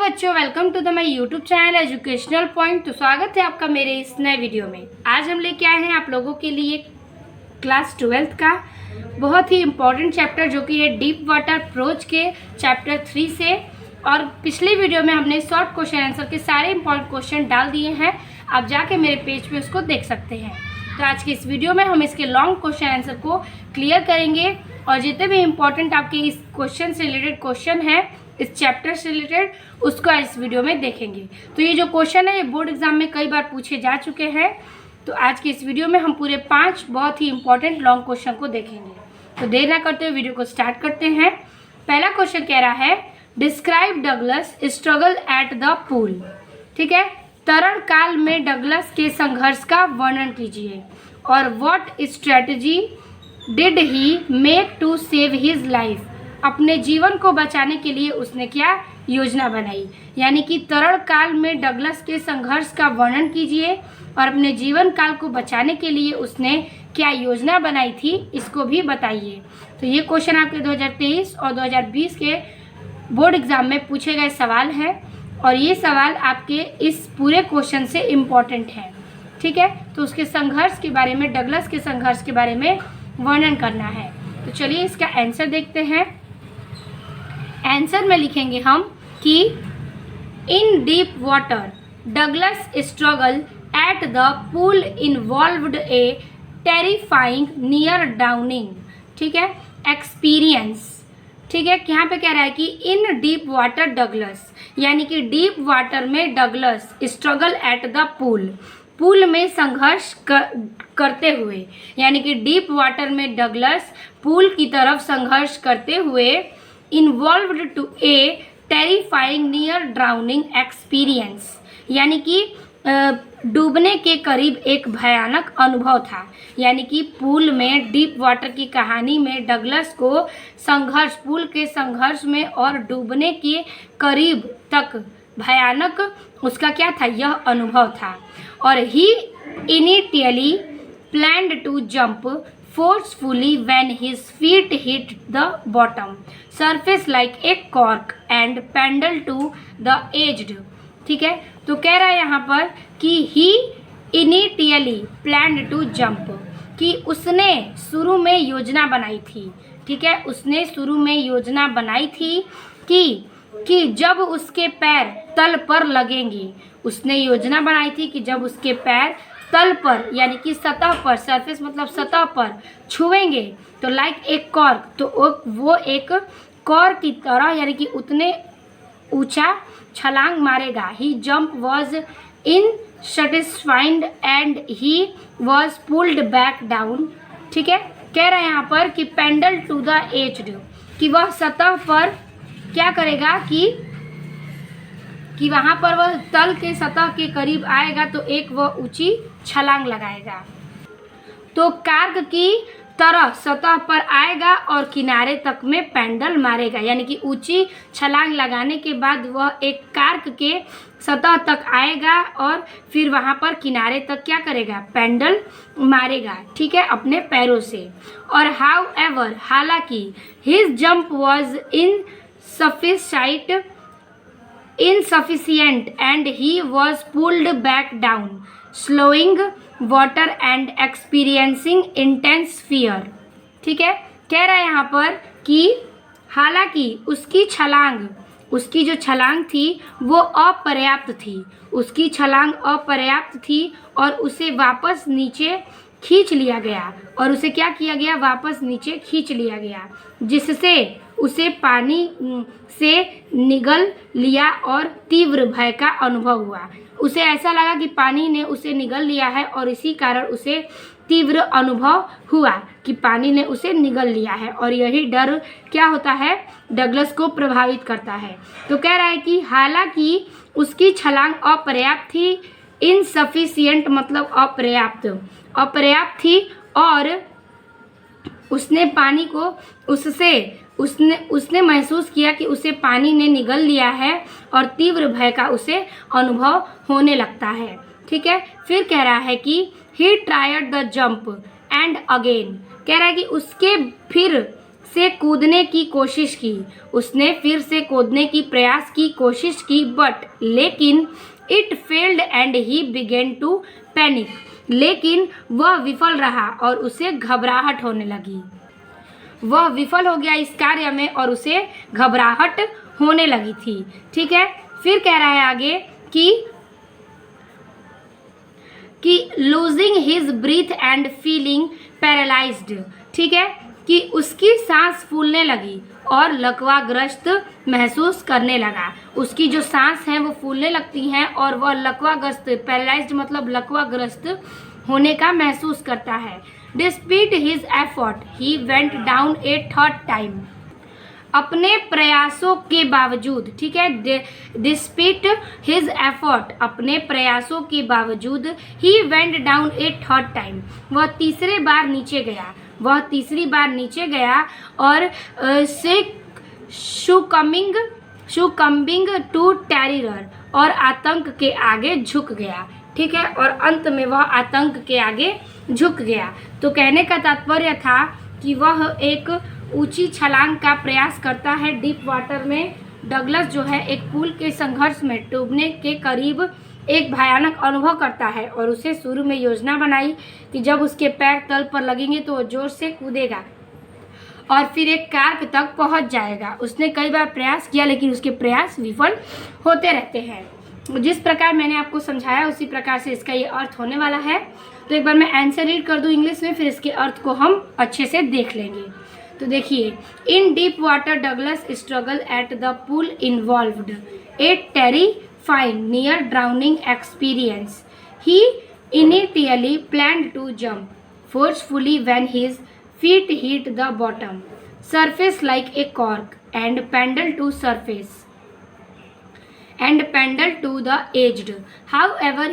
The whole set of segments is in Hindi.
बच्चों, welcome to the my YouTube channel educational point. तो स्वागत है आपका मेरे इस नए वीडियो में। आज हम लेके आए हैं आप लोगों के लिए क्लास 12th का बहुत ही इम्पोर्टेंट चैप्टर जो कि है डीप वाटर प्रोच के चैप्टर 3 से। और पिछले वीडियो में हमने शॉर्ट क्वेश्चन आंसर के सारे इंपॉर्टेंट क्वेश्चन डाल दिए हैं, आप जाके मेरे पेज पे उसको देख सकते हैं। तो आज के इस वीडियो में हम इसके लॉन्ग क्वेश्चन आंसर को क्लियर करेंगे और जितने भी इम्पोर्टेंट आपके इस क्वेश्चन से रिलेटेड क्वेश्चन है, इस चैप्टर से रिलेटेड, उसको इस वीडियो में देखेंगे। तो ये जो क्वेश्चन है ये बोर्ड एग्जाम में कई बार पूछे जा चुके हैं। तो आज के इस वीडियो में हम पूरे 5 बहुत ही इंपॉर्टेंट लॉन्ग क्वेश्चन को देखेंगे। तो देर ना करते हुए वीडियो को स्टार्ट करते हैं। पहला क्वेश्चन कह रहा है describe Douglas struggle at the pool. ठीक है, तरण काल में डगलस के संघर्ष का वर्णन कीजिए। और what strategy did he make to save his life. अपने जीवन को बचाने के लिए उसने क्या योजना बनाई। यानी कि तरण काल में डगलस के संघर्ष का वर्णन कीजिए और अपने जीवन काल को बचाने के लिए उसने क्या योजना बनाई थी, इसको भी बताइए। तो ये क्वेश्चन आपके 2023 और 2020 के बोर्ड एग्जाम में पूछे गए सवाल है और ये सवाल आपके इस पूरे क्वेश्चन से इम्पॉर्टेंट है। ठीक है, तो उसके संघर्ष के बारे में, डगलस के संघर्ष के बारे में वर्णन करना है। तो चलिए इसका आंसर देखते हैं। आंसर में लिखेंगे हम कि इन deep water Douglas struggle at the pool involved A terrifying near Downing. ठीक है, एक्सपीरियंस। ठीक है, यहाँ पे कह रहा है कि इन डीप वाटर डगलस, यानी कि डीप वाटर में Douglas struggle at the pool, pool में संघर्ष करते हुए, यानी कि डीप वाटर में डगलस पूल की तरफ संघर्ष करते हुए involved to a terrifying near drowning experience, यानी कि डूबने के करीब एक भयानक अनुभव था। यानी कि पूल में, डीप वाटर की कहानी में डगलस को संघर्ष, पूल के संघर्ष में और डूबने के करीब तक भयानक उसका क्या था, यह अनुभव था। और he initially planned to jump forcefully when his feet hit the bottom surface like a cork and pendle to the edged। ठीक है, तो कह रहा है यहाँ पर कि he initially planned to jump, कि उसने शुरू में योजना बनाई थी। ठीक है, उसने शुरू में योजना बनाई थी कि जब उसके पैर तल पर लगेंगे, उसने योजना बनाई थी कि जब उसके पैर तल पर, यानी कि सतह पर, सरफेस मतलब सतह पर छुएंगे तो लाइक एक कॉर्क, तो वो एक कॉर्क की तरह, यानी कि उतने ऊंचा छलांग मारेगा। He jump was in satisfied and he was pulled back down. ठीक है, कह रहे हैं यहाँ पर कि पेंडल टू द एज्ड, कि वह सतह पर क्या करेगा कि वहाँ पर वह तल के सतह के करीब आएगा तो एक वह ऊंची छलांग लगाएगा। तो कार्क की तरह सतह पर आएगा और किनारे तक में पेंडल मारेगा, यानी कि ऊंची छलांग लगाने के बाद वह एक कार्क के सतह तक आएगा और फिर वहाँ पर किनारे तक क्या करेगा, पेंडल मारेगा। ठीक है, अपने पैरों से। और हाउ एवर, हालांकि his jump was insufficient and he was pulled back down, slowing water and experiencing intense fear। ठीक है, कह रहा है यहाँ पर कि हालांकि उसकी जो छलांग थी वो अपर्याप्त थी, उसकी छलांग अपर्याप्त थी और उसे वापस नीचे खींच लिया गया। और उसे क्या किया गया, वापस नीचे खींच लिया गया, जिससे उसे पानी से निगल लिया और तीव्र भय का अनुभव हुआ। उसे ऐसा लगा कि पानी ने उसे निगल लिया है और इसी कारण उसे तीव्र अनुभव हुआ कि पानी ने उसे निगल लिया है। और यही डर क्या होता है, डगलस को प्रभावित करता है। तो कह रहा है कि हालांकि उसकी छलांग अपर्याप्त थी, इनसफिशिएंट मतलब अपर्याप्त थी और उसने पानी को उसने महसूस किया कि उसे पानी ने निगल लिया है और तीव्र भय का उसे अनुभव होने लगता है। ठीक है, फिर कह रहा है कि he tried the jump and again, कह रहा है कि उसके फिर से कूदने की कोशिश की। उसने फिर से कूदने की प्रयास की कोशिश की लेकिन it failed and he began to panic. लेकिन वह विफल रहा और उसे घबराहट होने लगी। वह विफल हो गया इस कार्य में और उसे घबराहट होने लगी थी। ठीक है, फिर कह रहा है आगे कि losing his breath and feeling paralysed. ठीक है, कि उसकी सांस फूलने लगी और लकवाग्रस्त महसूस करने लगा। उसकी जो सांस है वो फूलने लगती हैं और वह लकवाग्रस्त, पैरालाइज्ड मतलब लकवाग्रस्त होने का महसूस करता है। Despite his effort he went down a third time. अपने प्रयासों के बावजूद, ठीक है, डिस्पीट हिज एफर्ट, अपने प्रयासों के बावजूद, ही went down a third time, वह तीसरी बार नीचे गया और सुकम्बिंग टू टेरर, और आतंक के आगे झुक गया। ठीक है, और अंत में वह आतंक के आगे झुक गया। तो कहने का तात्पर्य था कि वह एक ऊंची छलांग का प्रयास करता है डीप वाटर में। डगलस जो है एक पूल के संघर्ष में डूबने के करीब एक भयानक अनुभव करता है और उसे शुरू में योजना बनाई कि जब उसके पैर तल पर लगेंगे तो वो जोर से कूदेगा और फिर एक कार्क तक पहुंच जाएगा। उसने कई बार प्रयास किया लेकिन उसके प्रयास विफल होते रहते हैं। जिस प्रकार मैंने आपको समझाया उसी प्रकार से इसका ये अर्थ होने वाला है। तो एक बार मैं आंसर रीड कर दूं इंग्लिश में, फिर इसके अर्थ को हम अच्छे से देख लेंगे। तो देखिए, इन deep water Douglas struggle at the pool involved A terrifying near drowning experience. He initially planned to jump forcefully when his feet hit the bottom surface like a cork and paddle to the edge. However,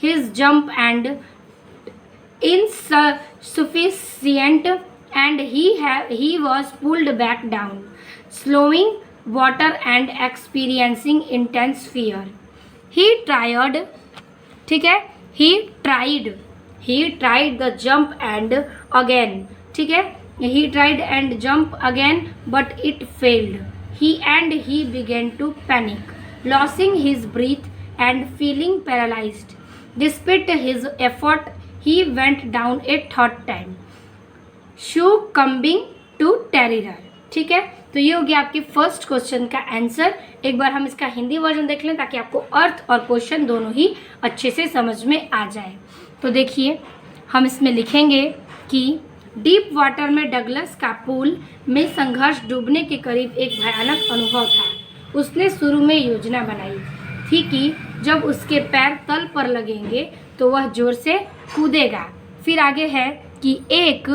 his jump and insufficient and he was pulled back down, slowing water and experiencing intense fear. He tried, ठीक है, he tried the jump and again, ठीक है, he tried and jump again but it failed. He began to panic, losing his breath and feeling paralyzed. Despite his effort, he went down a third time, succumbing to terror. ठीक है, तो ये हो गया आपके फर्स्ट क्वेश्चन का आंसर। एक बार हम इसका हिंदी वर्जन देख लें ताकि आपको अर्थ और क्वेश्चन दोनों ही अच्छे से समझ में आ जाए। तो देखिए, हम इसमें लिखेंगे कि डीप वाटर में डगलस का पूल में संघर्ष डूबने के करीब एक भयानक अनुभव था। उसने शुरू में योजना बनाई थी कि जब उसके पैर तल पर लगेंगे तो वह जोर से कूदेगा। फिर आगे है कि एक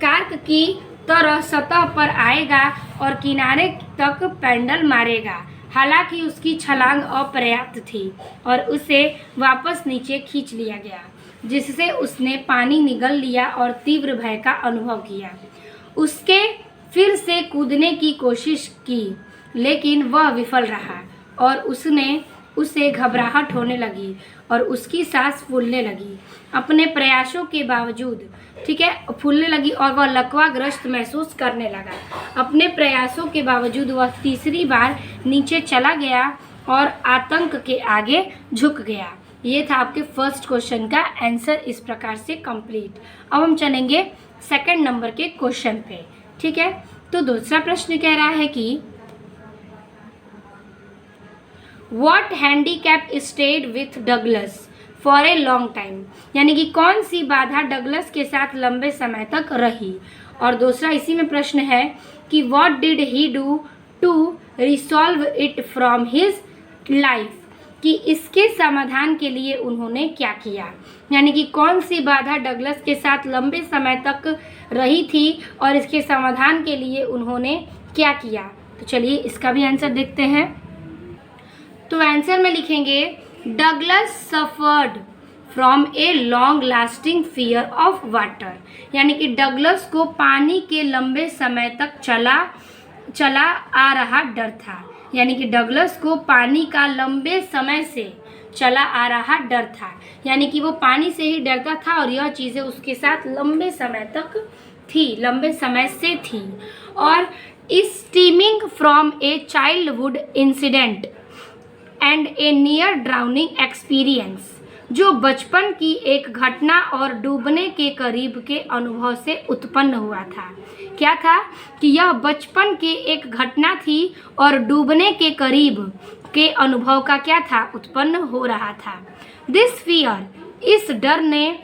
कार्क की तरह सतह पर आएगा और किनारे तक पैडल मारेगा। हालांकि उसकी छलांग अपर्याप्त थी और उसे वापस नीचे खींच लिया गया, जिससे उसने पानी निगल लिया और तीव्र भय का अनुभव किया। उसके फिर से कूदने की कोशिश की लेकिन वह विफल रहा और उसे घबराहट होने लगी और उसकी सांस फूलने लगी। अपने प्रयासों के बावजूद, ठीक है, फूलने लगी और वह लकवाग्रस्त महसूस करने लगा। अपने प्रयासों के बावजूद वह तीसरी बार नीचे चला गया और आतंक के आगे झुक गया। ये था आपके फर्स्ट क्वेश्चन का आंसर, इस प्रकार से कंप्लीट। अब हम चलेंगे सेकंड नंबर के क्वेश्चन पे। ठीक है, तो दूसरा प्रश्न कह रहा है कि What handicap stayed with Douglas for a long time, यानी कि कौन सी बाधा डगलस के साथ लंबे समय तक रही। और दूसरा इसी में प्रश्न है कि What did he do to resolve it from his life, कि इसके समाधान के लिए उन्होंने क्या किया। यानी कि कौन सी बाधा डगलस के साथ लंबे समय तक रही थी और इसके समाधान के लिए उन्होंने क्या किया। तो चलिए इसका भी आंसर देखते हैं। तो आंसर में लिखेंगे Douglas suffered from a long lasting fear of water, यानी कि डगलस को पानी के लंबे समय तक चला आ रहा डर था। यानी कि डगलस को पानी का लंबे समय से चला आ रहा डर था, यानी कि वो पानी से ही डरता था और यह चीज़ें उसके साथ लंबे समय तक थी, लंबे समय से थी। और steaming from A childhood incident and A near drowning experience, जो बचपन की एक घटना और डूबने के करीब के अनुभव से उत्पन्न हुआ था। क्या था कि यह बचपन की एक घटना थी और डूबने के करीब के अनुभव का क्या था, उत्पन्न हो रहा था। दिस फियर, इस डर ने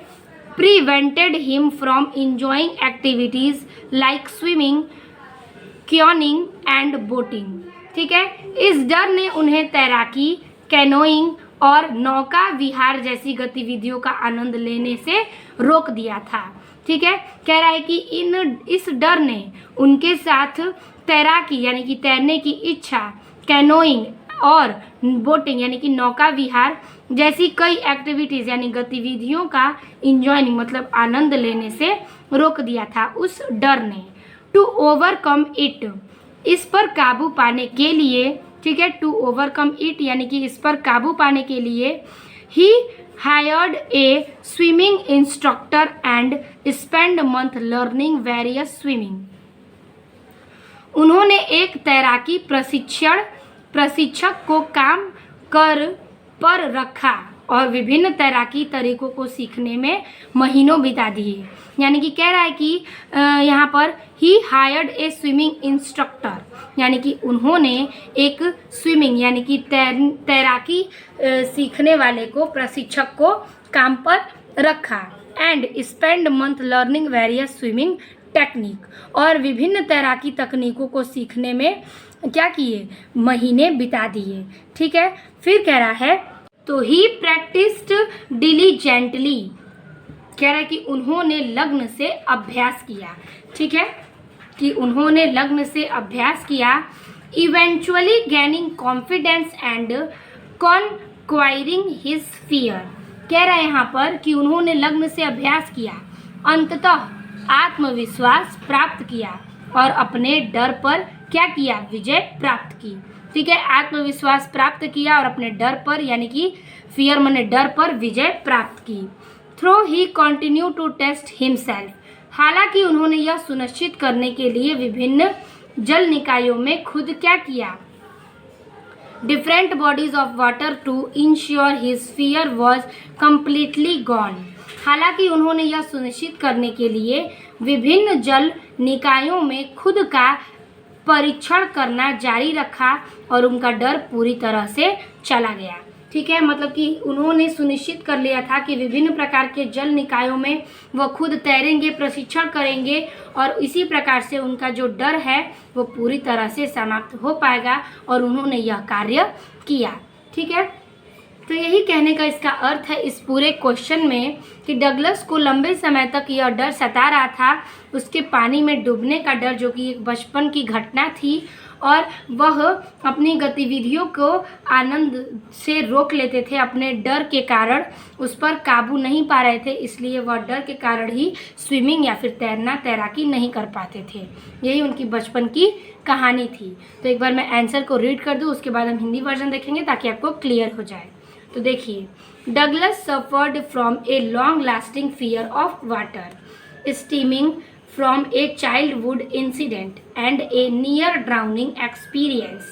prevented him from enjoying activities like swimming, canoeing and boating. ठीक है, इस डर ने उन्हें तैराकी, कैनोइंग और नौका विहार जैसी गतिविधियों का आनंद लेने से रोक दिया था। ठीक है, कह रहा है कि इस डर ने उनके साथ तैराकी यानी कि तैरने की इच्छा, कैनोइंग और बोटिंग यानी कि नौका विहार जैसी कई एक्टिविटीज़ यानी गतिविधियों का इंजॉयिंग मतलब आनंद लेने से रोक दिया था उस डर ने। टू ओवरकम इट, इस पर काबू पाने के लिए, ठीक है, टू ओवरकम इट यानी कि इस पर काबू पाने के लिए ही hired A swimming instructor and spend month learning various swimming. उन्होंने एक तैराकी प्रशिक्षक को काम पर रखा और विभिन्न तैराकी तरीकों को सीखने में महीनों बिता दिए। यानी कि कह रहा है कि यहाँ पर ही हायर्ड ए स्विमिंग इंस्ट्रक्टर, यानी कि उन्होंने एक स्विमिंग यानी कि तैराकी सीखने वाले को, प्रशिक्षक को काम पर रखा। And spend month learning various swimming technique, और विभिन्न तैराकी तकनीकों को सीखने में क्या किए, महीने बिता दिए। ठीक है, फिर कह रहा है तो ही प्रैक्टिस्ड डिलीजेंटली, कह रहा है कि उन्होंने लग्न से अभ्यास किया। ठीक है, कि उन्होंने लग्न से अभ्यास किया। Eventually gaining confidence and conquering his fear, कह रहा है यहाँ पर कि उन्होंने लग्न से अभ्यास किया, अंततः आत्मविश्वास प्राप्त किया और अपने डर पर क्या किया, विजय प्राप्त की। ठीक है, आत्मविश्वास प्राप्त किया और अपने डर पर यानी कि फियर माने डर पर विजय प्राप्त की। Through he continue to test himself, हालांकि उन्होंने यह सुनिश्चित करने के लिए विभिन्न जल निकायों में खुद क्या किया, different bodies of water to ensure his fear was completely gone, हालांकि उन्होंने यह सुनिश्चित करने के लिए विभिन्न जल निकायों में खुद का परीक्षण करना जारी रखा और उनका डर पूरी तरह से चला गया। ठीक है, मतलब कि उन्होंने सुनिश्चित कर लिया था कि विभिन्न प्रकार के जल निकायों में वह खुद तैरेंगे, प्रशिक्षण करेंगे और इसी प्रकार से उनका जो डर है वो पूरी तरह से समाप्त हो पाएगा और उन्होंने यह कार्य किया। ठीक है, तो यही कहने का इसका अर्थ है इस पूरे क्वेश्चन में कि डगलस को लंबे समय तक यह डर सता रहा था, उसके पानी में डूबने का डर, जो कि एक बचपन की घटना थी और वह अपनी गतिविधियों को आनंद से रोक लेते थे अपने डर के कारण, उस पर काबू नहीं पा रहे थे, इसलिए वह डर के कारण ही स्विमिंग या फिर तैराकी नहीं कर पाते थे। यही उनकी बचपन की कहानी थी। तो एक बार मैं आंसर को रीड कर दूँ, उसके बाद हम हिंदी वर्जन देखेंगे ताकि आपको क्लियर हो जाए। तो देखिए, Douglas suffered from a long lasting fear of water, steaming from a childhood incident and a near drowning experience.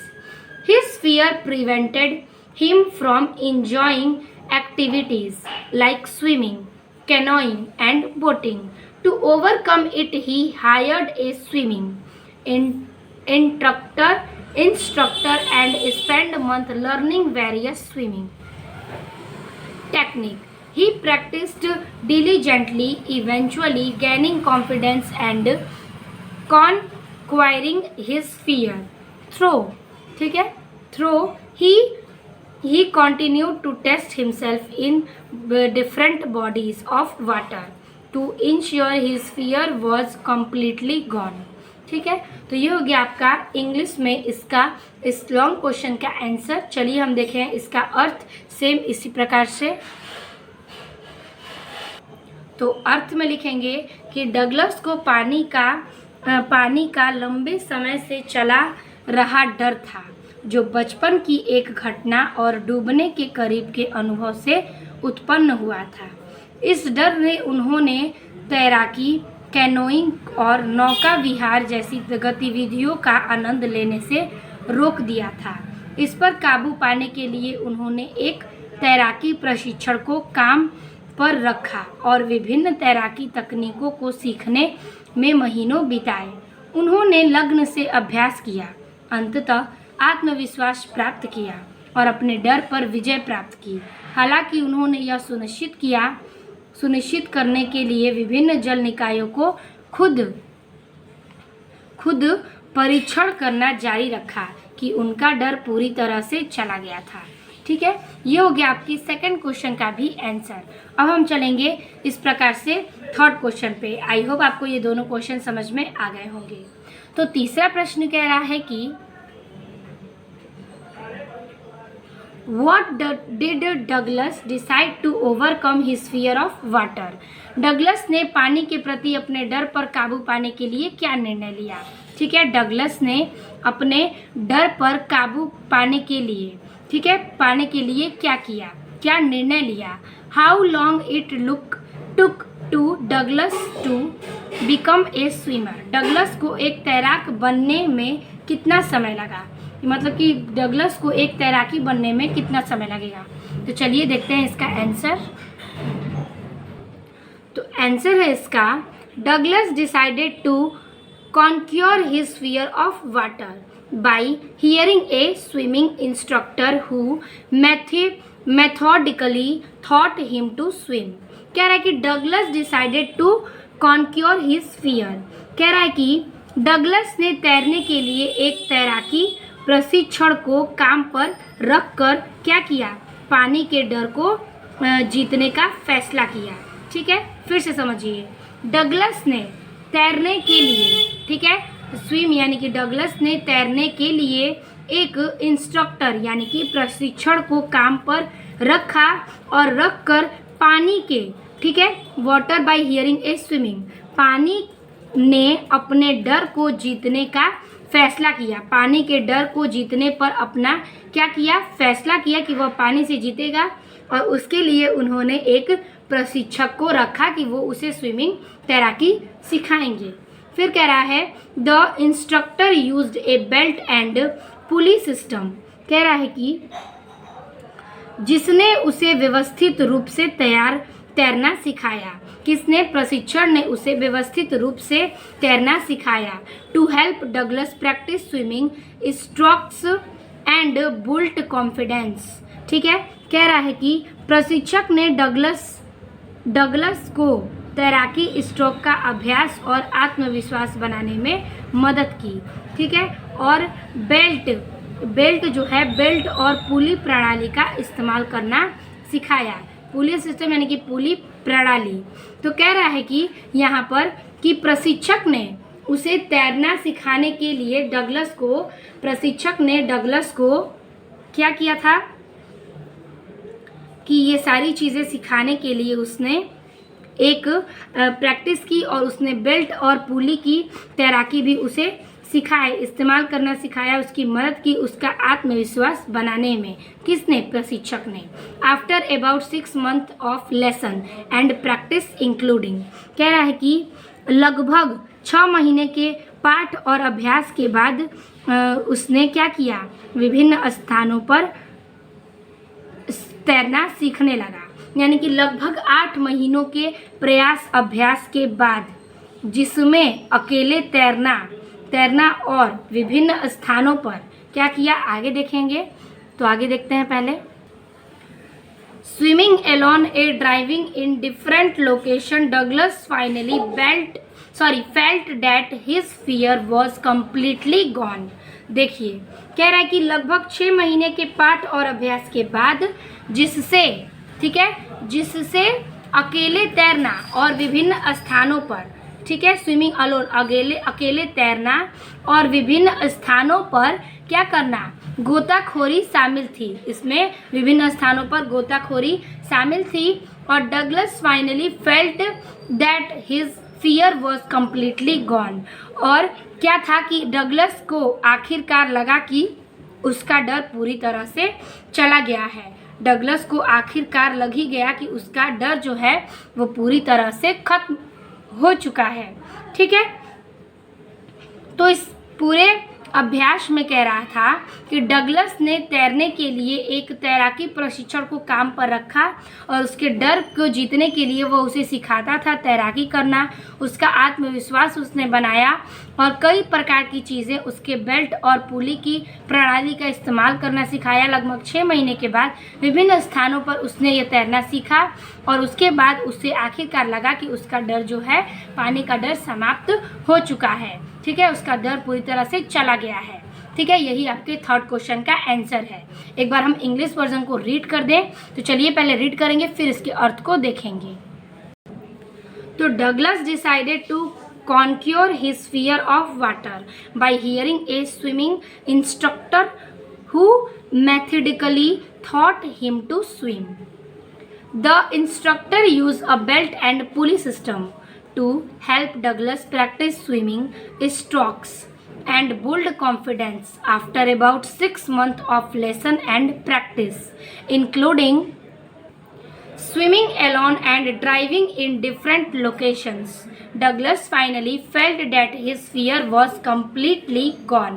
His fear prevented him from enjoying activities like swimming, canoeing and boating. To overcome it, he hired a swimming instructor and spent a month learning various swimming techniques. He practiced diligently, eventually gaining confidence and conquering his fear. ठीक है, he continued to test himself in different bodies of water to ensure his fear was completely gone. ठीक है, तो ये हो गया आपका इंग्लिश में इसका इस लॉन्ग क्वेश्चन का आंसर। चलिए हम देखें इसका अर्थ सेम इसी प्रकार से। तो अर्थ में लिखेंगे कि डगलस को पानी का लंबे समय से चला रहा डर था, जो बचपन की एक घटना और डूबने के करीब के अनुभव से उत्पन्न हुआ था। इस डर ने उन्होंने तैराकी, कैनोइंग और नौका विहार जैसी गतिविधियों का आनंद लेने से रोक दिया था। इस पर काबू पाने के लिए उन्होंने एक तैराकी प्रशिक्षण को काम पर रखा और विभिन्न तैराकी तकनीकों को सीखने में महीनों बिताए। उन्होंने लगन से अभ्यास किया, अंततः आत्मविश्वास प्राप्त किया और अपने डर पर विजय प्राप्त की। हालांकि उन्होंने यह सुनिश्चित करने के लिए विभिन्न जल निकायों को खुद परीक्षण करना जारी रखा कि उनका डर पूरी तरह से चला गया था। ठीक है, ये हो गया आपकी सेकंड क्वेश्चन का भी आंसर। अब हम चलेंगे इस प्रकार से थर्ड क्वेश्चन पे। आई होप आपको ये दोनों क्वेश्चन समझ में आ गए होंगे। तो तीसरा प्रश्न कह रहा है कि What did Douglas decide to overcome his fear of water? Douglas ने पानी के प्रति अपने डर पर काबू पाने के लिए क्या निर्णय लिया? ठीक है, डगलस ने अपने डर पर काबू पाने के लिए, ठीक है, पाने के लिए क्या किया, क्या निर्णय लिया? How long it took to Douglas to become a swimmer? Douglas को एक तैराक बनने में कितना समय लगा? मतलब कि डगलस को एक तैराकी बनने में कितना समय लगेगा? तो चलिए देखते हैं इसका आंसर। तो आंसर है इसका, Douglas decided to conquer his fear of water by hearing a swimming instructor who methodically thought him to swim. कह रहा है कि Douglas decided to conquer his fear. कह रहा है कि डगलस ने तैरने के लिए एक तैराकी प्रशिक्षण को काम पर रखकर क्या किया? पानी के डर को जीतने का फैसला किया। ठीक है, फिर से समझिए, डगलस ने तैरने के लिए, ठीक है, स्विम यानी कि डगलस ने तैरने के लिए एक इंस्ट्रक्टर यानी कि प्रशिक्षण को काम पर रखा और रखकर पानी के, ठीक है, water by hearing a swimming, पानी ने अपने डर को जीतने का फैसला किया। पानी के डर को जीतने पर अपना क्या किया? फैसला किया कि वह पानी से जीतेगा और उसके लिए उन्होंने एक प्रशिक्षक को रखा कि वो उसे स्विमिंग तैराकी सिखाएंगे। फिर कह रहा है the instructor used A belt and pulley system. कह रहा है कि जिसने उसे व्यवस्थित रूप से तैरना सिखाया। किसने? प्रशिक्षण ने उसे व्यवस्थित रूप से तैरना सिखाया। To help Douglas practice swimming strokes and built confidence. ठीक है, कह रहा है कि प्रशिक्षक ने डगलस को तैराकी स्ट्रोक का अभ्यास और आत्मविश्वास बनाने में मदद की। ठीक है, और बेल्ट जो है, बेल्ट और पुली प्रणाली का इस्तेमाल करना सिखाया। पुली सिस्टम यानी कि पुली प्रणाली। तो कह रहा है कि यहाँ पर कि प्रशिक्षक ने उसे तैरना सिखाने के लिए प्रशिक्षक ने डगलस को क्या किया था कि ये सारी चीज़ें सिखाने के लिए उसने एक प्रैक्टिस की और उसने बेल्ट और पुली की तैराकी भी उसे सिखाए, इस्तेमाल करना सिखाया, उसकी मदद की उसका आत्मविश्वास बनाने में। किसने? प्रशिक्षक ने। After about 6 months of lesson and practice including. कह रहा है कि लगभग 6 महीने के पाठ और अभ्यास के बाद उसने क्या किया? विभिन्न स्थानों पर तैरना सीखने लगा। यानी कि लगभग 8 महीनों के प्रयास अभ्यास के बाद, जिसमें अकेले तैरना और विभिन्न स्थानों पर क्या किया आगे देखेंगे। तो आगे देखते हैं पहले। Swimming alone a driving in different location Douglas finally felt that his fear was completely gone. देखिए, कह रहा है कि लगभग 6 महीने के पाठ और अभ्यास के बाद जिससे, ठीक है, जिससे अकेले तैरना और विभिन्न स्थानों पर, ठीक है, स्विमिंग अलोन अकेले तैरना और विभिन्न स्थानों पर क्या करना, गोताखोरी शामिल थी। इसमें विभिन्न स्थानों पर गोताखोरी शामिल थी। और Douglas finally felt that his fear was completely gone. और क्या था कि डगलस को आखिरकार लगा कि उसका डर पूरी तरह से चला गया है। डगलस को आखिरकार लग ही गया कि उसका डर जो है वो पूरी तरह से खत्म हो चुका है। ठीक है, तो इस पूरे अभ्यास में कह रहा था कि डगलस ने तैरने के लिए एक तैराकी प्रशिक्षण को काम पर रखा और उसके डर को जीतने के लिए वो उसे सिखाता था तैराकी करना। उसका आत्मविश्वास उसने बनाया और कई प्रकार की चीज़ें, उसके बेल्ट और पुली की प्रणाली का इस्तेमाल करना सिखाया। लगभग 6 महीने के बाद विभिन्न स्थानों पर उसने ये तैरना सीखा और उसके बाद उसे आखिरकार लगा कि उसका डर जो है, पानी का डर समाप्त हो चुका है। ठीक है, उसका डर पूरी तरह से चला गया है। ठीक है, यही आपके थर्ड क्वेश्चन का आंसर है। एक बार हम इंग्लिश वर्जन को रीड कर दें, तो चलिए पहले रीड करेंगे फिर इसके अर्थ को देखेंगे। तो Douglas decided to conquer his fear of water by hiring a swimming instructor who methodically taught him to swim. The instructor used a belt and pulley system to help Douglas practice swimming strokes and build confidence. After about 6 months of lesson and practice, including swimming alone and driving in different locations, Douglas finally felt that his fear was completely gone.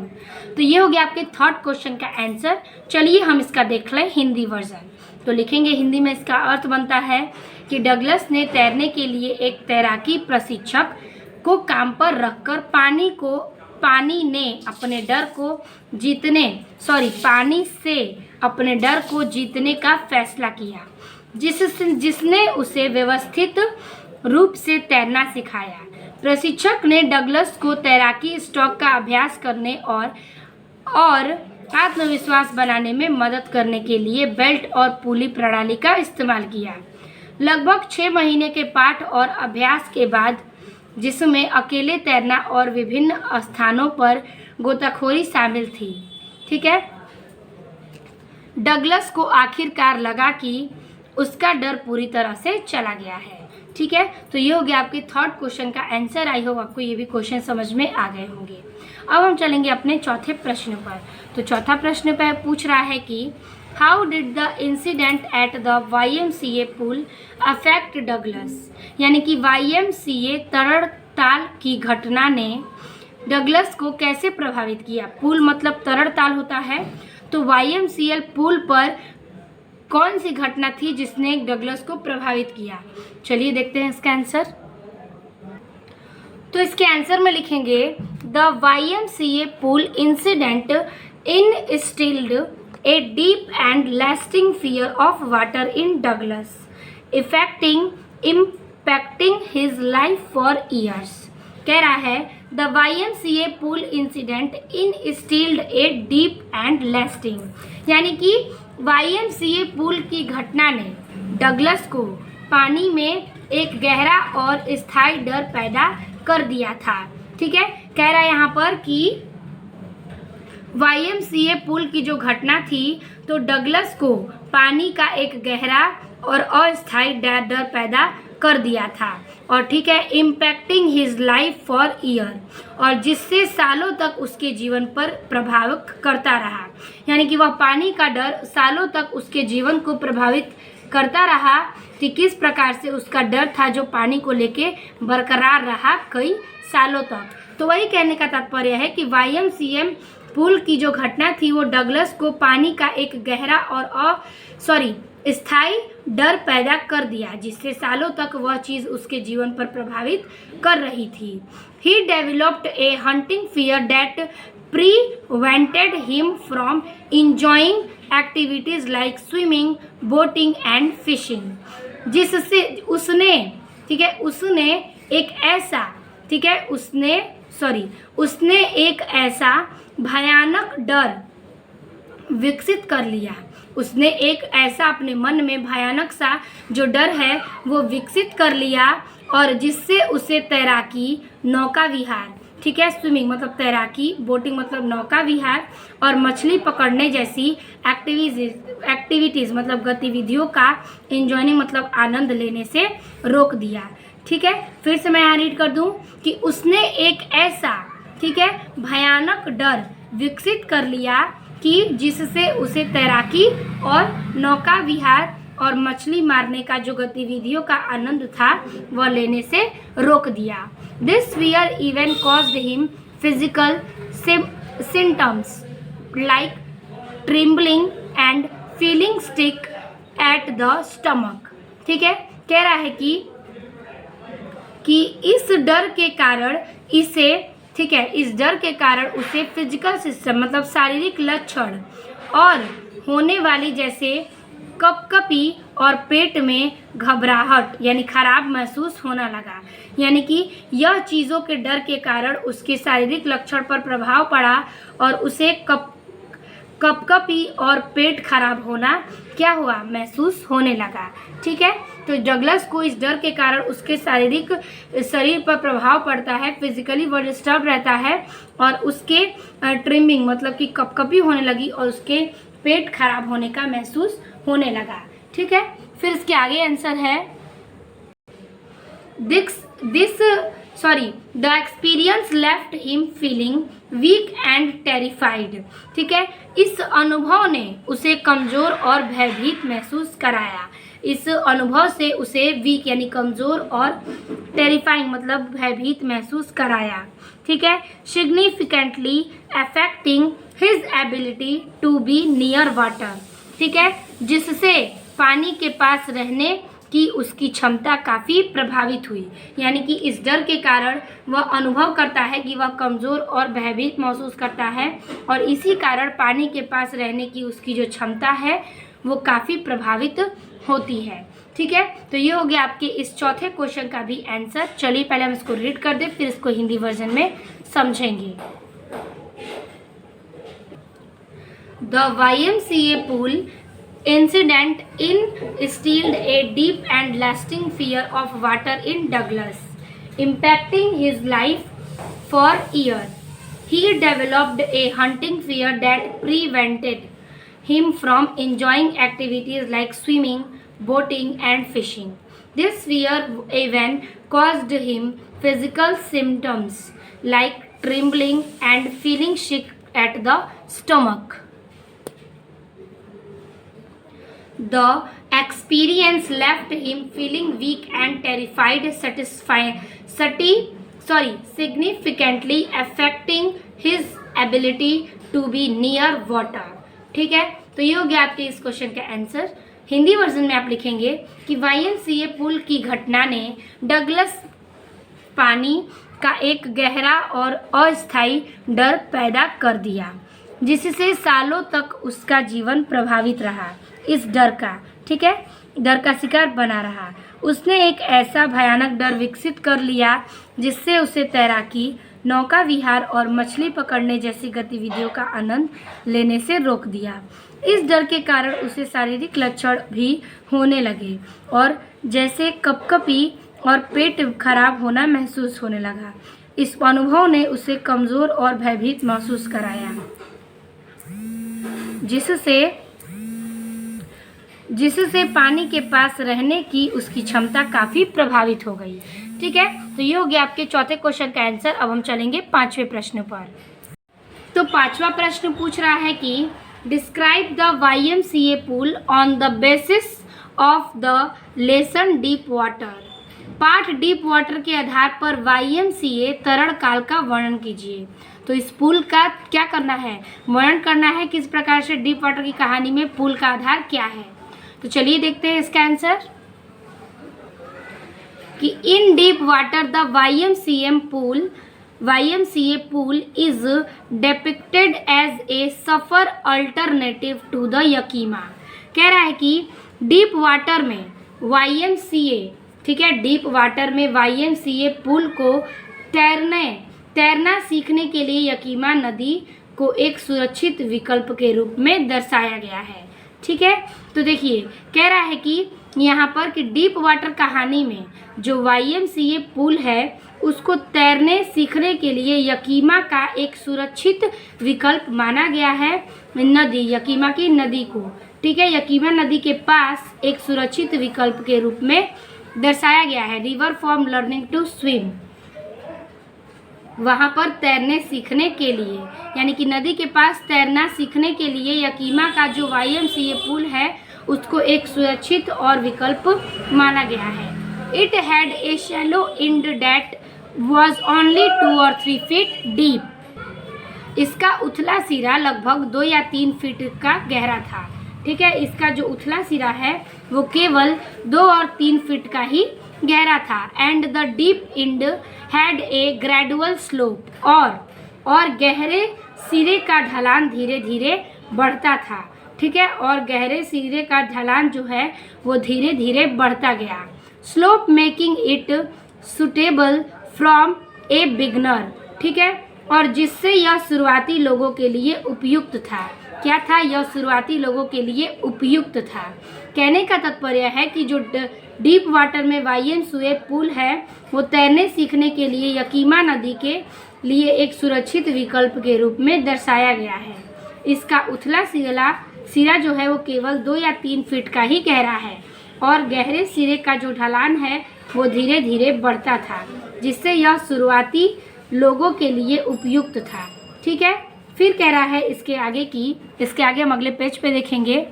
तो ये हो गया आपके थर्ड क्वेश्चन का आंसर। चलिए हम इसका देख लें हिंदी वर्जन। तो लिखेंगे हिंदी में, इसका अर्थ बनता है कि डगलस ने तैरने के लिए एक तैराकी प्रशिक्षक को काम पर रखकर पानी से अपने डर को जीतने का फैसला किया, जिसने उसे व्यवस्थित रूप से तैरना सिखाया। प्रशिक्षक ने डगलस को तैराकी स्ट्रोक का अभ्यास करने और आत्मविश्वास बनाने में मदद करने के लिए बेल्ट और पुली प्रणाली का इस्तेमाल किया। लगभग 6 महीने के पाठ और अभ्यास के बाद, जिसमें अकेले तैरना और विभिन्न स्थानों पर गोताखोरी शामिल थी, ठीक है, डगलस को आखिरकार लगा कि उसका डर पूरी तरह से चला गया है। ठीक है, तो ये हो गया आपके थर्ड क्वेश्चन का आंसर। आई होप आपको ये भी क्वेश्चन समझ में आ गए होंगे। अब हम चलेंगे अपने चौथे प्रश्न पर। तो चौथा प्रश्न पर पूछ रहा है कि how did the incident at the YMCA pool affect Douglas, यानी कि YMCA तरड़ताल की घटना ने डगलस को कैसे प्रभावित किया। पूल मतलब तरड़ताल होता है, तो YMCA पूल पर कौन सी घटना थी जिसने डगलस को प्रभावित किया। चलिए देखते हैं इसका आंसर। तो इसके आंसर में लिखेंगे the YMCA pool incident instilled a deep and lasting fear of water in Douglas, impacting his life for years. कह रहा है the YMCA pool incident instilled a deep and lasting, यानी कि YMCA पूल की घटना ने डगलस को पानी में एक गहरा और स्थायी डर पैदा कर दिया था। ठीक है, कह रहा है यहाँ पर कि YMCA पूल की जो घटना थी, तो डगलस को पानी का एक गहरा और अस्थायी डर पैदा कर दिया था, और ठीक है, impacting his life for year, और जिससे सालों तक उसके जीवन पर प्रभाव करता रहा। यानी कि वह पानी का डर सालों तक उसके जीवन को प्रभावित करता रहा कि किस प्रकार से उसका डर था जो पानी को लेके बरकरार रहा कई सालों तक। तो वही कहने का तात्पर्य है कि YMCA पूल की जो घटना थी वो डगलस को पानी का एक गहरा और स्थायी डर पैदा कर दिया, जिससे सालों तक वह चीज़ उसके जीवन पर प्रभावित कर रही थी। He developed a hunting fear that prevented him from enjoying activities like swimming, boating and fishing, जिससे उसने एक ऐसा भयानक डर विकसित कर लिया। उसने एक ऐसा अपने मन में भयानक सा जो डर है वो विकसित कर लिया, और जिससे उसे तैराकी, नौका विहार, ठीक है, स्विमिंग मतलब तैराकी, बोटिंग मतलब नौका विहार, और मछली पकड़ने जैसी एक्टिविटीज़ मतलब गतिविधियों का एंजॉयिंग मतलब आनंद लेने से रोक दिया। ठीक है, फिर से मैं यहाँ रीड कर दूँ कि उसने एक ऐसा, ठीक है, भयानक डर विकसित कर लिया कि जिससे उसे तैराकी और नौका विहार और मछली मारने का जो गतिविधियों का आनंद था वह लेने से रोक दिया। This fear even caused him physical symptoms like trembling and feeling sick at the stomach. ठीक है, कह रहा है कि इस डर के कारण इसे, ठीक है, इस डर के कारण उसे फिजिकल सिस्टम मतलब शारीरिक लक्षण और होने वाली जैसे कपकपी और पेट में घबराहट यानी खराब महसूस होना लगा। यानी कि यह चीज़ों के डर के कारण उसके शारीरिक लक्षण पर प्रभाव पड़ा और उसे कपकपी और पेट खराब होना क्या हुआ, महसूस होने लगा। ठीक है, तो डगलस को इस डर के कारण उसके शारीरिक शरीर पर प्रभाव पड़ता है, फिजिकली वो डिस्टर्ब रहता है और उसके ट्रिमिंग मतलब कि कपकपी होने लगी और उसके पेट खराब होने का महसूस होने लगा। ठीक है, फिर इसके आगे आंसर है the experience left him feeling weak and terrified. ठीक है, इस अनुभव ने उसे कमज़ोर और भयभीत महसूस कराया। इस अनुभव से उसे वीक यानी कमज़ोर और टेरिफाइंग मतलब भयभीत महसूस कराया। ठीक है, significantly affecting his ability to be near water. ठीक है, जिससे पानी के पास रहने की उसकी क्षमता काफ़ी प्रभावित हुई। यानी कि इस डर के कारण वह अनुभव करता है कि वह कमज़ोर और भयभीत महसूस करता है और इसी कारण पानी के पास रहने की उसकी जो क्षमता है वो काफ़ी प्रभावित होती है। ठीक है, तो ये हो गया आपके इस चौथे क्वेश्चन का भी आंसर। चलिए पहले हम इसको रीड कर दें, फिर इसको हिंदी वर्जन में समझेंगे। The YMCA pool incident instilled a deep and lasting fear of water in Douglas, impacting his life for years. He developed a hunting fear that prevented him from enjoying activities like swimming, boating, and fishing. This fear even caused him physical symptoms like trembling and feeling sick at the stomach. The experience left him feeling weak and terrified, significantly affecting his ability to be near water. ठीक है, तो ये हो गया आपके इस क्वेश्चन का आंसर। हिंदी वर्जन में आप लिखेंगे कि YMCA पुल की घटना ने डगलस पानी का एक गहरा और अस्थायी डर पैदा कर दिया, जिससे सालों तक उसका जीवन प्रभावित रहा। इस डर का, ठीक है, डर का शिकार बना रहा। उसने एक ऐसा भयानक डर विकसित कर लिया जिससे उसे तैराकी, नौका विहार और मछली पकड़ने जैसी गतिविधियों का आनंद लेने से रोक दिया। इस डर के कारण उसे शारीरिक लक्षण भी होने लगे और जैसे कपकपी और पेट खराब होना महसूस होने लगा। इस अनुभव ने उसे कमज़ोर और भयभीत महसूस कराया, जिससे पानी के पास रहने की उसकी क्षमता काफ़ी प्रभावित हो गई। ठीक है, तो ये हो गया आपके चौथे क्वेश्चन का आंसर। अब हम चलेंगे पांचवें प्रश्न पर। तो पांचवा प्रश्न पूछ रहा है कि describe the YMCA pool on the basis of the lesson deep water. पाठ डीप वाटर के आधार पर YMCA तरल काल का वर्णन कीजिए। तो इस पुल का क्या करना है, वर्णन करना है किस प्रकार से डीप वाटर की कहानी में पुल का आधार क्या है। तो चलिए देखते हैं इसका आंसर कि इन deep water the YMCA pool is depicted as a suffer alternative to the Yakima। कह रहा है कि डीप वाटर में YMCA, ठीक है, डीप वाटर में YMCA पुल को तैरना सीखने के लिए यकीमा नदी को एक सुरक्षित विकल्प के रूप में दर्शाया गया है। ठीक है, तो देखिए कह रहा है कि यहाँ पर कि डीप वाटर कहानी में जो YMCA पुल है उसको तैरने सीखने के लिए यकीमा का एक सुरक्षित विकल्प माना गया है। नदी, यकीमा की नदी को, ठीक है, यकीमा नदी के पास एक सुरक्षित विकल्प के रूप में दर्शाया गया है। River for learning to swim, वहाँ पर तैरने सीखने के लिए, यानी कि नदी के पास तैरना सीखने के लिए यकीमा का जो YMCA पुल है उसको एक सुरक्षित और विकल्प माना गया है। It had a shallow and that was only 2 or 3 feet deep. इसका उथला सिरा लगभग 2 या 3 फीट का गहरा था। ठीक है, इसका जो उथला सिरा है वो केवल 2 और 3 फीट का ही गहरा था। And the deep and had a gradual slope, और गहरे सिरे का ढलान धीरे धीरे बढ़ता था। ठीक है, और गहरे सिरे का ढलान जो है वो धीरे धीरे बढ़ता गया। Slope making it suitable from a beginner. ठीक है, और जिससे यह शुरुआती लोगों के लिए उपयुक्त था। क्या था? यह शुरुआती लोगों के लिए उपयुक्त था। कहने का तात्पर्य है कि जो डीप वाटर में YMCA पूल है वो तैरने सीखने के लिए यकीमा नदी के लिए एक सुरक्षित विकल्प के रूप में दर्शाया गया है। इसका उथला सिरा जो है वो केवल 2 या 3 फीट का ही गहरा है, और गहरे सिरे का जो ढलान है वो धीरे धीरे बढ़ता था, जिससे यह शुरुआती लोगों के लिए उपयुक्त था। ठीक है, फिर कह रहा है इसके आगे हम अगले पेज पे देखेंगे।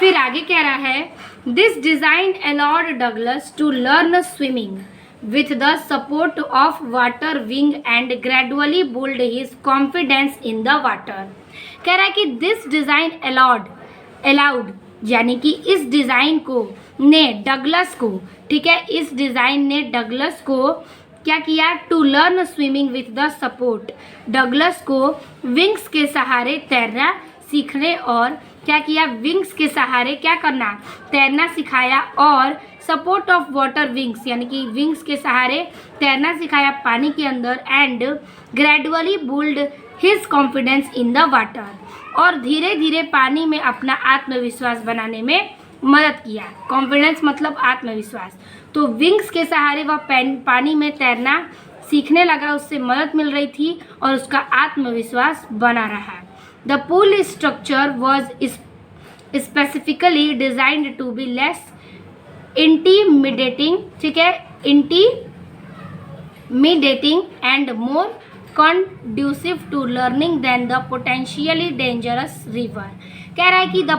फिर आगे कह रहा है this design allowed Douglas to learn swimming with the support of water wing and gradually build his confidence in the water। कह रहा है कि दिस डिज़ाइन अलाउड यानी कि इस डिज़ाइन को ने डगलस को, ठीक है, इस डिज़ाइन ने डगलस को क्या किया? To learn swimming with the support. Douglas को विंग्स के सहारे तैरना सीखने और क्या किया? विंग्स के सहारे क्या करना? तैरना सिखाया, और सपोर्ट ऑफ वाटर विंग्स यानी कि विंग्स के सहारे तैरना सिखाया पानी के अंदर। And gradually build his confidence in the water, और धीरे धीरे पानी में अपना आत्मविश्वास बनाने में मदद किया। कॉन्फिडेंस मतलब आत्मविश्वास। तो विंग्स के सहारे वह पानी में तैरना सीखने लगा, उससे मदद मिल रही थी और उसका आत्मविश्वास बना रहा। The pool structure was specifically designed to be less intimidating, ठीक है, intimidating and more conducive to learning than the potentially dangerous river। कह रहा है कि द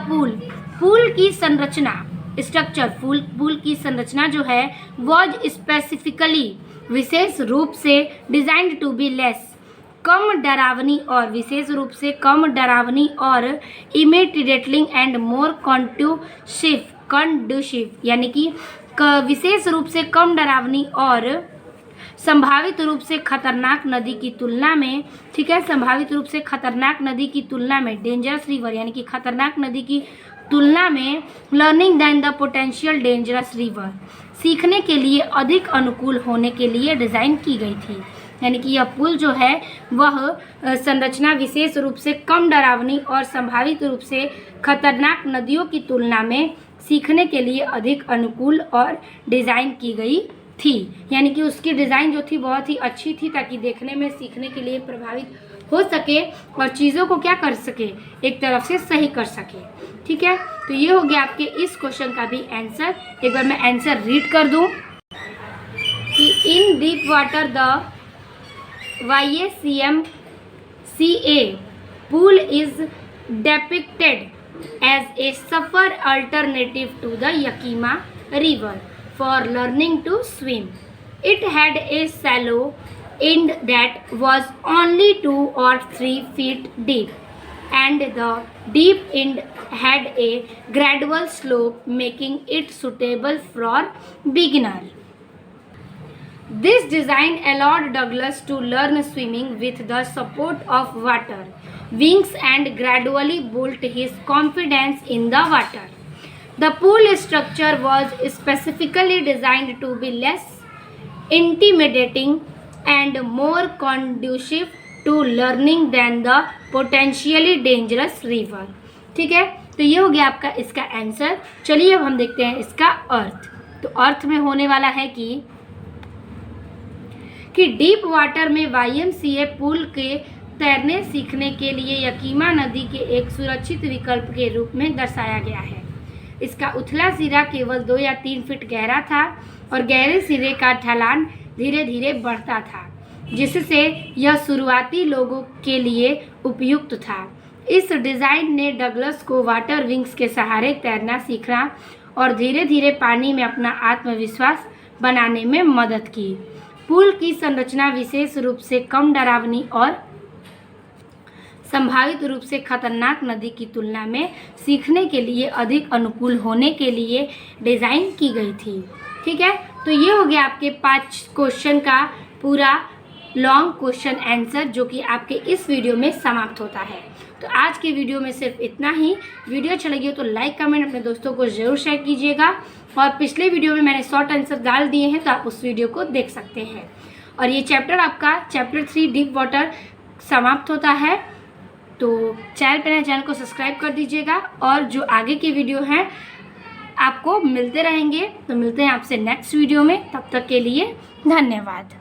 पूल की संरचना स्ट्रक्चर पूल की संरचना जो है वॉज स्पेसिफिकली विशेष रूप से डिजाइंड टू बी लेस कम डरावनी और विशेष रूप से कम डरावनी और इमिडिएटली एंड मोर कंड्यूसिव यानी कि विशेष रूप से कम डरावनी और संभावित रूप से खतरनाक नदी की तुलना में, ठीक है, संभावित रूप से खतरनाक नदी की तुलना में डेंजरस रिवर यानी कि खतरनाक नदी की तुलना में learning than the potential dangerous river सीखने के लिए अधिक अनुकूल होने के लिए डिज़ाइन की गई थी। यानी कि यह पुल जो है वह संरचना विशेष रूप से कम डरावनी और संभावित रूप से खतरनाक नदियों की तुलना में सीखने के लिए अधिक अनुकूल और डिज़ाइन की गई थी। यानी कि उसकी डिज़ाइन जो थी बहुत ही अच्छी थी ताकि देखने में सीखने के लिए प्रभावित हो सके और चीज़ों को क्या कर सके, एक तरफ से सही कर सके। ठीक है, तो ये हो गया आपके इस क्वेश्चन का भी आंसर। एक बार मैं आंसर रीड कर दूं कि इन deep water the YMCA pool is depicted as a safer alternative to the Yakima River for learning to swim. It had a shallow end that was only 2 or 3 feet deep, and the deep end had a gradual slope, making it suitable for beginners. This design allowed Douglas to learn swimming with the support of water wings and gradually built his confidence in the water. The pool structure was specifically designed to be less intimidating and more conducive to learning than the potentially dangerous river। ठीक है, तो ये हो गया आपका इसका आंसर। चलिए अब हम देखते हैं इसका अर्थ। तो अर्थ में होने वाला है कि डीप वाटर में YMCA पुल के तैरने सीखने के लिए यकीमा नदी के एक सुरक्षित विकल्प के रूप में दर्शाया गया है। इसका उथला सिरा केवल 2 या 3 फीट गहरा था और गहरे सिरे का ढलान धीरे धीरे बढ़ता था, जिससे यह शुरुआती लोगों के लिए उपयुक्त था। इस डिज़ाइन ने डगलस को वाटर विंग्स के सहारे तैरना सीखना और धीरे धीरे पानी में अपना आत्मविश्वास बनाने में मदद की। पूल की संरचना विशेष रूप से कम डरावनी और संभावित रूप से खतरनाक नदी की तुलना में सीखने के लिए अधिक अनुकूल होने के लिए डिज़ाइन की गई थी। ठीक है, तो ये हो गया आपके 5 क्वेश्चन का पूरा लॉन्ग क्वेश्चन आंसर जो कि आपके इस वीडियो में समाप्त होता है। तो आज के वीडियो में सिर्फ इतना ही। वीडियो अच्छा लगी हो तो लाइक कमेंट अपने दोस्तों को ज़रूर शेयर कीजिएगा और पिछले वीडियो में मैंने शॉर्ट आंसर डाल दिए हैं तो आप उस वीडियो को देख सकते हैं। और ये चैप्टर आपका चैप्टर 3 डीप वाटर समाप्त होता है। तो चैनल को सब्सक्राइब कर दीजिएगा और जो आगे के वीडियो हैं आपको मिलते रहेंगे। तो मिलते हैं आपसे नेक्स्ट वीडियो में, तब तक के लिए धन्यवाद।